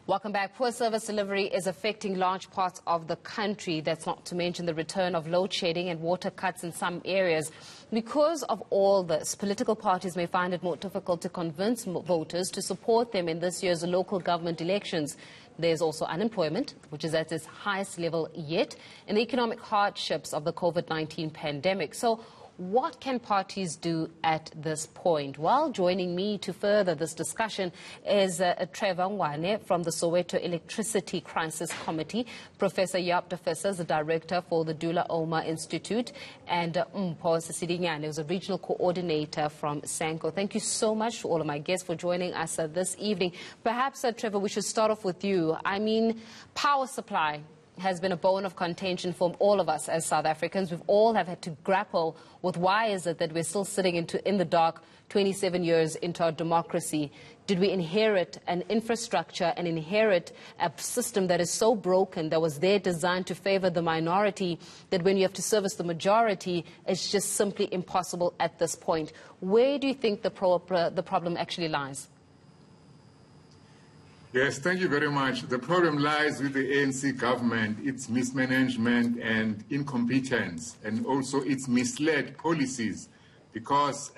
Welcome back. Poor service delivery is affecting large parts of the country. That's not to mention the return of load shedding and water cuts in some areas. Because of all this, political parties may find it more difficult to convince voters to support them in this year's local government elections. There's also unemployment, which is at its highest level yet, and the economic hardships of the COVID-19 pandemic. So what can parties do at this point? Well, joining me to further this discussion is Trevor Ngwane from the Soweto Electricity Crisis Committee, Professor Jaap de Visser, the director for the Dullah Omar Institute, and Mpho Sesedinyane, who's a regional coordinator from Sanco. Thank you so much to all of my guests for joining us this evening. Perhaps, Trevor, we should start off with you. I mean, power supply has been a bone of contention for all of us as South Africans. We've all have had to grapple with why is it that we're still sitting in the dark 27 years into our democracy. Did we inherit an infrastructure and inherit a system that is so broken, that was there designed to favor the minority, that when you have to service the majority, it's just simply impossible at this point? Where do you think the problem actually lies? Yes, thank you very much. The problem lies with the ANC government, its mismanagement and incompetence, and also its misled policies, because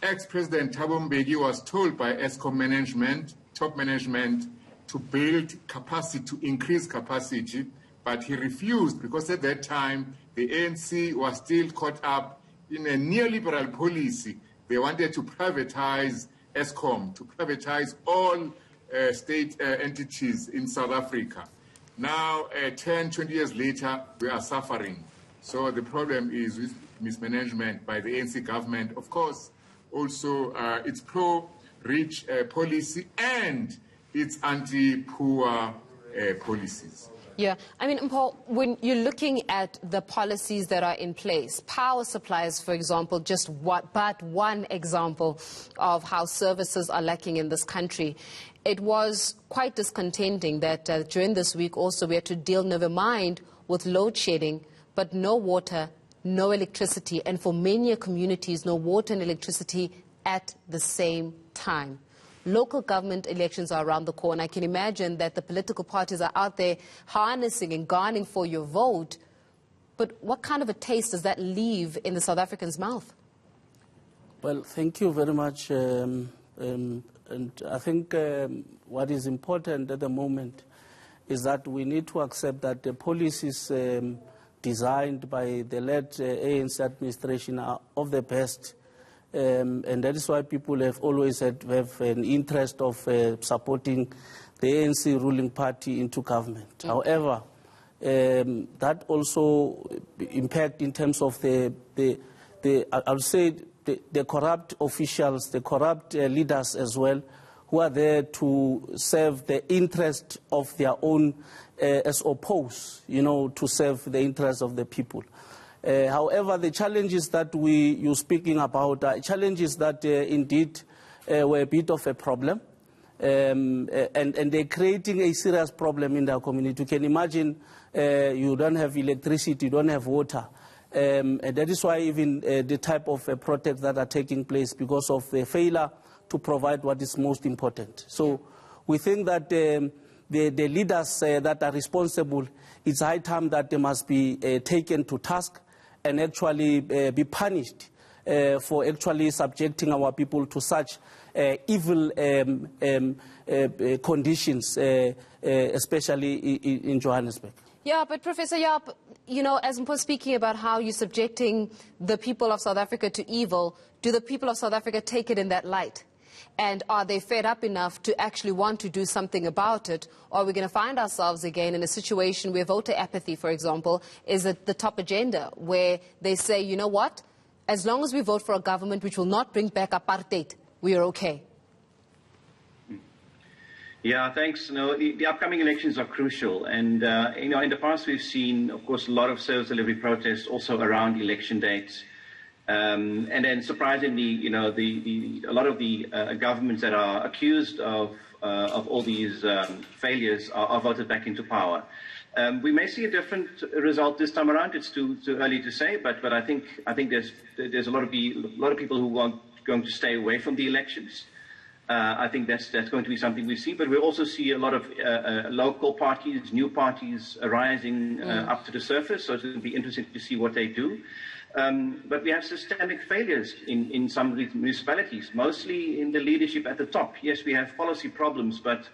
ex-President Thabo Mbeki was told by Eskom management, top management, to build capacity, to increase capacity, but he refused because at that time the ANC was still caught up in a neoliberal policy. They wanted to privatize Eskom, to privatize all state entities in South Africa. Now, 10, 20 years later, we are suffering. So the problem is with mismanagement by the ANC government. Of course, also its pro-rich policy and its anti-poor policies. Yeah, I mean, Mpho, when you're looking at the policies that are in place, power supplies, for example, but one example of how services are lacking in this country. It was quite discontenting that during this week also we had to deal, never mind, with load shedding, but no water, no electricity, and for many communities, no water and electricity at the same time. Local government elections are around the corner. I can imagine that the political parties are out there harnessing and garnering for your vote. But what kind of a taste does that leave in the South African's mouth? Well, thank you very much. And I think what is important at the moment is that we need to accept that the policies designed by the led ANC administration are of the best. And that is why people have always have an interest of supporting the ANC ruling party into government. However, that also impact in terms of I would say the corrupt officials, the corrupt leaders as well, who are there to serve the interest of their own as opposed, to serve the interest of the people. However, the challenges that you're speaking about are challenges that indeed were a bit of a problem, and they're creating a serious problem in the community. You can imagine you don't have electricity, you don't have water. And that is why even the type of protests that are taking place because of the failure to provide what is most important. So we think that the leaders that are responsible, it's high time that they must be taken to task and actually be punished for actually subjecting our people to such evil conditions, especially in Johannesburg. Yeah, but Professor Jaap, as Mpho speaking about how you're subjecting the people of South Africa to evil, do the people of South Africa take it in that light? And are they fed up enough to actually want to do something about it? Or are we going to find ourselves again in a situation where voter apathy, for example, is at the top agenda, where they say, you know what, as long as we vote for a government which will not bring back apartheid, we are okay? Yeah, thanks. The upcoming elections are crucial. And, in the past we've seen, of course, a lot of service delivery protests also around election dates. And then surprisingly, a lot of the governments that are accused of all these failures are voted back into power. We may see a different result this time around. It's too early to say, but I think there's a lot of people who are going to stay away from the elections. I think that's going to be something we see. But we also see a lot of local parties, new parties arising up to the surface. So it'll be interesting to see what they do. But we have systemic failures in some of these municipalities, mostly in the leadership at the top. Yes, we have policy problems, but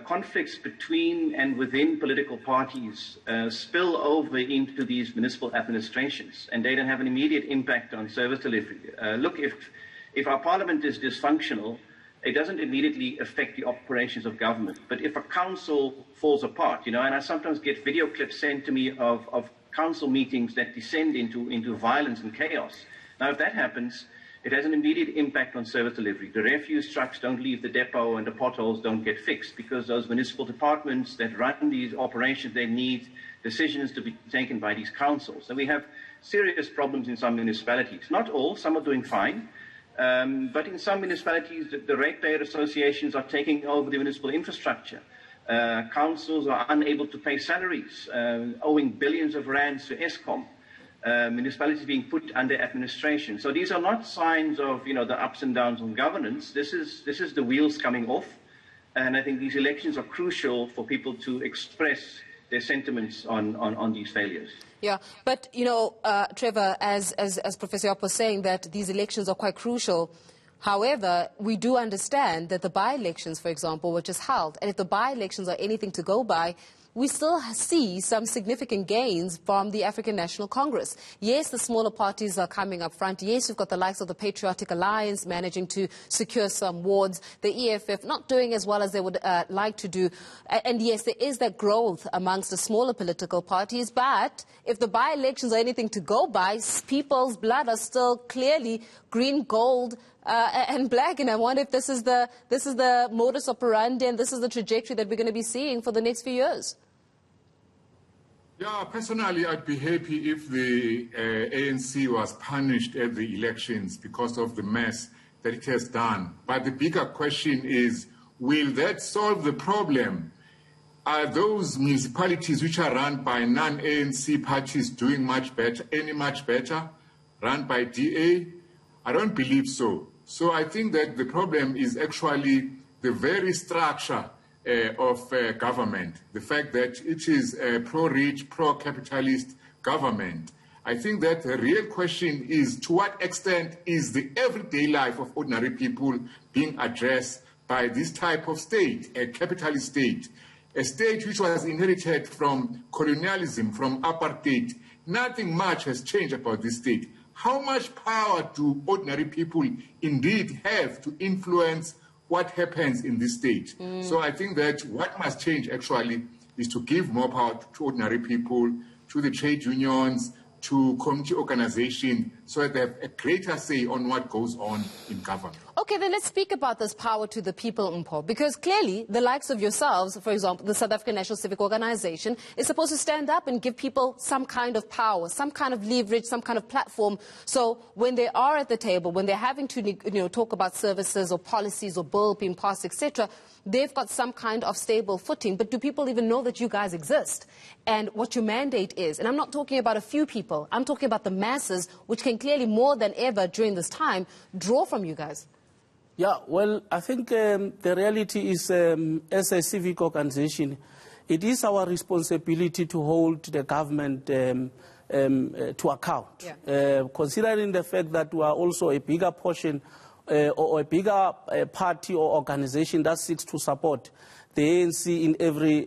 conflicts between and within political parties spill over into these municipal administrations, and they don't have an immediate impact on service delivery. Look, if our parliament is dysfunctional, it doesn't immediately affect the operations of government. But if a council falls apart, and I sometimes get video clips sent to me of council meetings that descend into violence and chaos. Now, if that happens, it has an immediate impact on service delivery. The refuse trucks don't leave the depot and the potholes don't get fixed because those municipal departments that run these operations, they need decisions to be taken by these councils. And we have serious problems in some municipalities. Not all, some are doing fine. But in some municipalities, the ratepayer associations are taking over the municipal infrastructure. Councils are unable to pay salaries, owing billions of rands to Eskom. Municipalities being put under administration. So these are not signs of the ups and downs on governance. This is the wheels coming off, and I think these elections are crucial for people to express their sentiments on these failures. Yeah, but Trevor, as Professor Jaap was saying, that these elections are quite crucial. However, we do understand that the by-elections, for example, were just held, and if the by-elections are anything to go by, we still see some significant gains from the African National Congress. Yes, the smaller parties are coming up front. Yes, we've got the likes of the Patriotic Alliance managing to secure some wards. The EFF not doing as well as they would like to do. And yes, there is that growth amongst the smaller political parties. But if the by-elections are anything to go by, people's blood are still clearly green, gold, and black, and I wonder if this is the modus operandi and this is the trajectory that we're going to be seeing for the next few years. Yeah, personally, I'd be happy if the ANC was punished at the elections because of the mess that it has done. But the bigger question is, will that solve the problem? Are those municipalities which are run by non-ANC parties doing much better, run by DA? I don't believe so. So I think that the problem is actually the very structure of government, the fact that it is a pro-rich, pro-capitalist government. I think that the real question is, to what extent is the everyday life of ordinary people being addressed by this type of state, a capitalist state, a state which was inherited from colonialism, from apartheid. Nothing much has changed about this state. How much power do ordinary people indeed have to influence what happens in this state? So I think that what must change actually is to give more power to ordinary people, to the trade unions, to community organizations, so that they have a greater say on what goes on in government. Okay, then let's speak about this power to the people, Mpho, because clearly the likes of yourselves, for example, the South African National Civic Organization, is supposed to stand up and give people some kind of power, some kind of leverage, some kind of platform. So when they are at the table, when they're having to talk about services or policies or bill being passed, etc., they've got some kind of stable footing. But do people even know that you guys exist and what your mandate is? And I'm not talking about a few people. I'm talking about the masses, which can clearly more than ever during this time draw from you guys. Yeah, well, I think the reality is, as a civic organization, it is our responsibility to hold the government to account, considering the fact that we are also a bigger portion or a bigger party or organization that seeks to support the ANC in every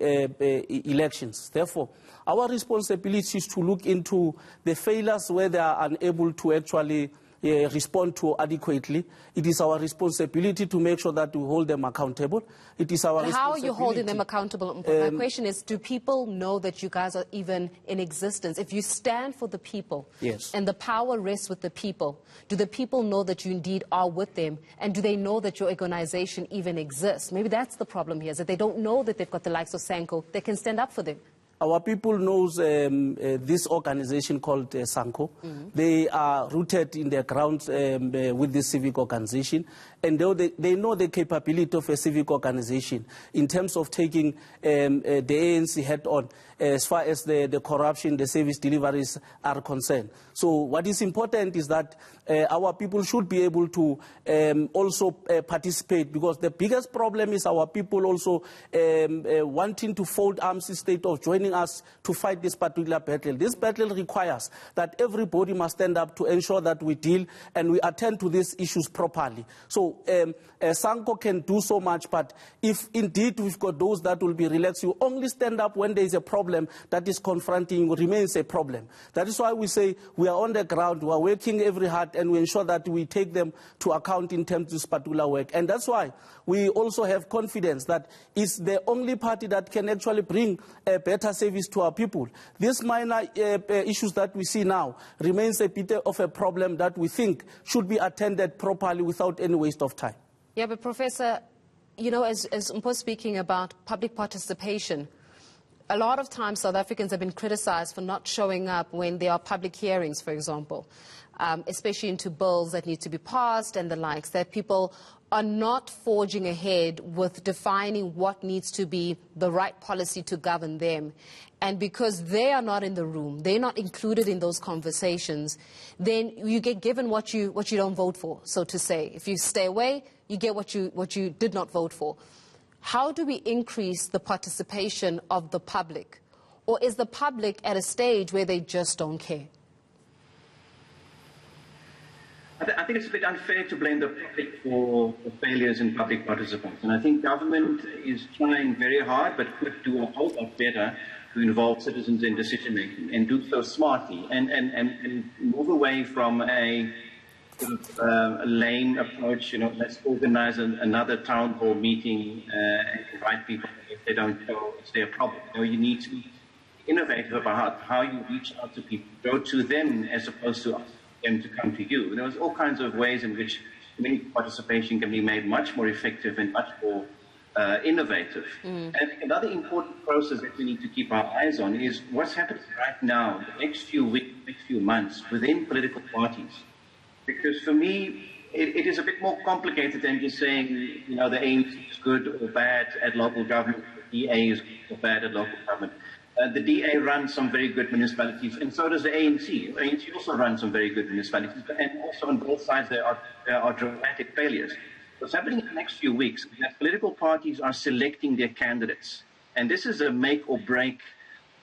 elections. Therefore, our responsibility is to look into the failures where they are unable to actually respond to adequately. It is our responsibility to make sure that we hold them accountable. It is our responsibility. How are you holding them accountable? My question is, do people know that you guys are even in existence? If you stand for the people, and the power rests with the people, do the people know that you indeed are with them? And do they know that your organization even exists? Maybe that's the problem here, is that they don't know that they've got the likes of Sanco that can stand up for them. Our people knows this organization called Sanco. They are rooted in the ground with this civic organization. and they know the capability of a civic organization in terms of taking the ANC head on as far as the corruption, the service deliveries are concerned. So what is important is that our people should be able to also participate, because the biggest problem is our people also wanting to fold arms instead of joining us to fight this particular battle. This battle requires that everybody must stand up to ensure that we deal and we attend to these issues properly. So Sanco can do so much, but if indeed we've got those that will be relaxed, you only stand up when there is a problem that is confronting you, remains a problem. That is why we say we are on the ground, we are working every hard, and we ensure that we take them to account in terms of this particular work. And that's why we also have confidence that it's the only party that can actually bring a better service to our people. These minor issues that we see now remains a bit of a problem that we think should be attended properly without any waste of time. Yeah, but Professor, you know, as Mpho speaking about public participation, a lot of times South Africans have been criticized for not showing up when there are public hearings, for example, especially into bills that need to be passed and the likes, that people are not forging ahead with defining what needs to be the right policy to govern them. And because they are not in the room, they're not included in those conversations, then you get given what you don't vote for, so to say. If you stay away, you get what you did not vote for. How do we increase the participation of the public? Or is the public at a stage where they just don't care? I think it's a bit unfair to blame the public for failures in public participation. And I think government is trying very hard, but could do a whole lot better to involve citizens in decision-making and do so smartly and move away from a sort of lame approach. You know, let's organize another town hall meeting and invite people. If they don't go, it's their problem. You know, you need to be innovative about how you reach out to people, go to them as opposed to them to come to you. And there's all kinds of ways in which community participation can be made much more effective and much more innovative. And I think another important process that we need to keep our eyes on is what's happening right now, the next few weeks, next few months within political parties. Because for me, it is a bit more complicated than just saying, you know, the ANC is good or bad at local government, the DA is good or bad at local government. The DA runs some very good municipalities, and so does the ANC. The ANC also runs some very good municipalities, and also on both sides there are dramatic failures. What's happening in the next few weeks is that political parties are selecting their candidates, and this is a make or break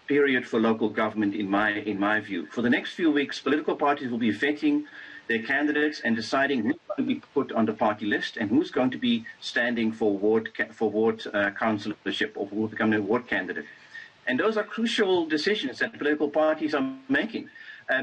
period for local government in my view. For the next few weeks, political parties will be vetting their candidates and deciding who's going to be put on the party list and who's going to be standing for ward councillorship or for becoming a ward candidate. And those are crucial decisions that political parties are making,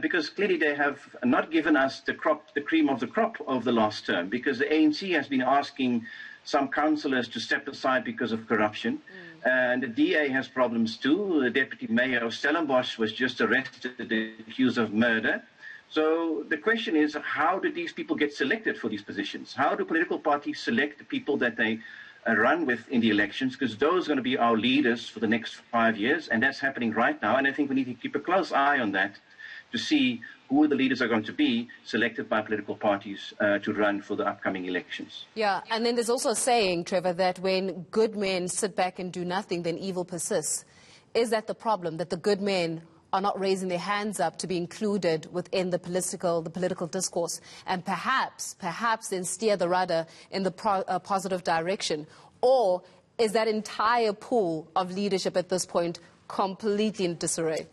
because clearly they have not given us the cream of the crop of the last term, because the ANC has been asking some councillors to step aside because of corruption. And the DA has problems too. The deputy mayor of Stellenbosch was just arrested, accused of murder. So the question is, how do these people get selected for these positions? How do political parties select the people that they run with in the elections, because those are going to be our leaders for the next 5 years, and that's happening right now. And I think we need to keep a close eye on that to see who the leaders are going to be selected by political parties to run for the upcoming elections. Yeah, and then there's also a saying, Trevor, that when good men sit back and do nothing, then evil persists. Is that the problem, that the good men are not raising their hands up to be included within the political discourse, and perhaps then steer the rudder in the positive direction? Or is that entire pool of leadership at this point completely in disarray?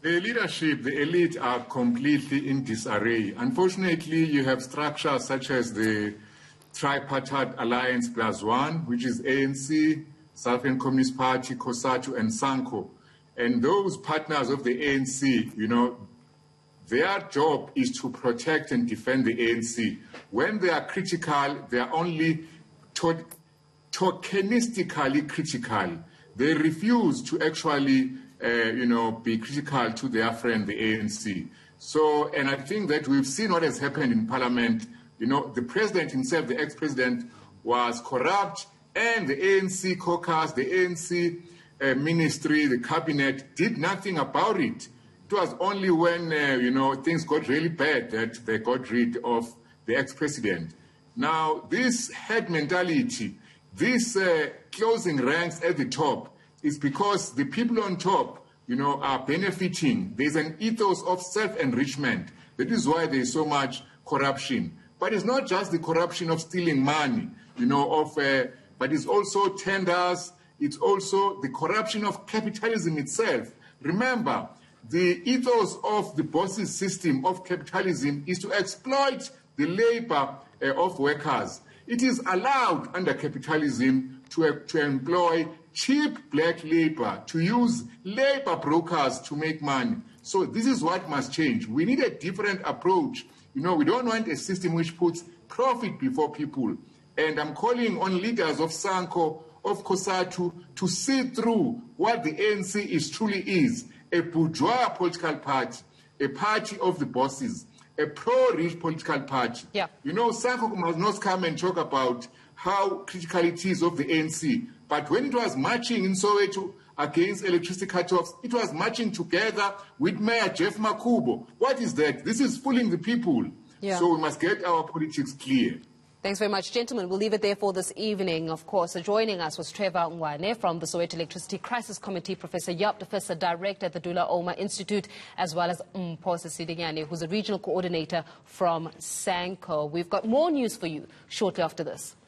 The leadership, the elite are completely in disarray. Unfortunately, you have structures such as the Tripartite Alliance Plus One, which is ANC, South African Communist Party, COSATU, and Sanco. And those partners of the ANC, you know, their job is to protect and defend the ANC. When they are critical, they are only tokenistically critical. They refuse to actually, be critical to their friend, the ANC. So, and I think that we've seen what has happened in Parliament. You know, the president himself, the ex-president, was corrupt, and the ANC caucus, the ANC ministry, the cabinet did nothing about it. It was only when, things got really bad that they got rid of the ex-president. Now, this herd mentality, this closing ranks at the top, is because the people on top, are benefiting. There's an ethos of self-enrichment. That is why there's so much corruption. But it's not just the corruption of stealing money, but it's also tenders. It's also the corruption of capitalism itself. Remember, the ethos of the bosses system of capitalism is to exploit the labor of workers. It is allowed under capitalism to employ cheap black labor, to use labor brokers to make money. So this is what must change. We need a different approach. We don't want a system which puts profit before people. And I'm calling on leaders of Sanco, of COSATU, to see through what the ANC truly is, a bourgeois political party, a party of the bosses, a pro-rich political party. Yeah. Sanco must not come and talk about how critical it is of the ANC. But when it was marching in Soweto against electricity cut-offs, it was marching together with Mayor Jeff Makubo. What is that? This is fooling the people. Yeah. So we must get our politics clear. Thanks very much, gentlemen. We'll leave it there for this evening. Of course, joining us was Trevor Ngwane from the Soweto Electricity Crisis Committee, Professor Jaap de Visser, Director at the Dullah Omar Institute, as well as Mpho Sesedinyane, who's a regional coordinator from Sanco. We've got more news for you shortly after this.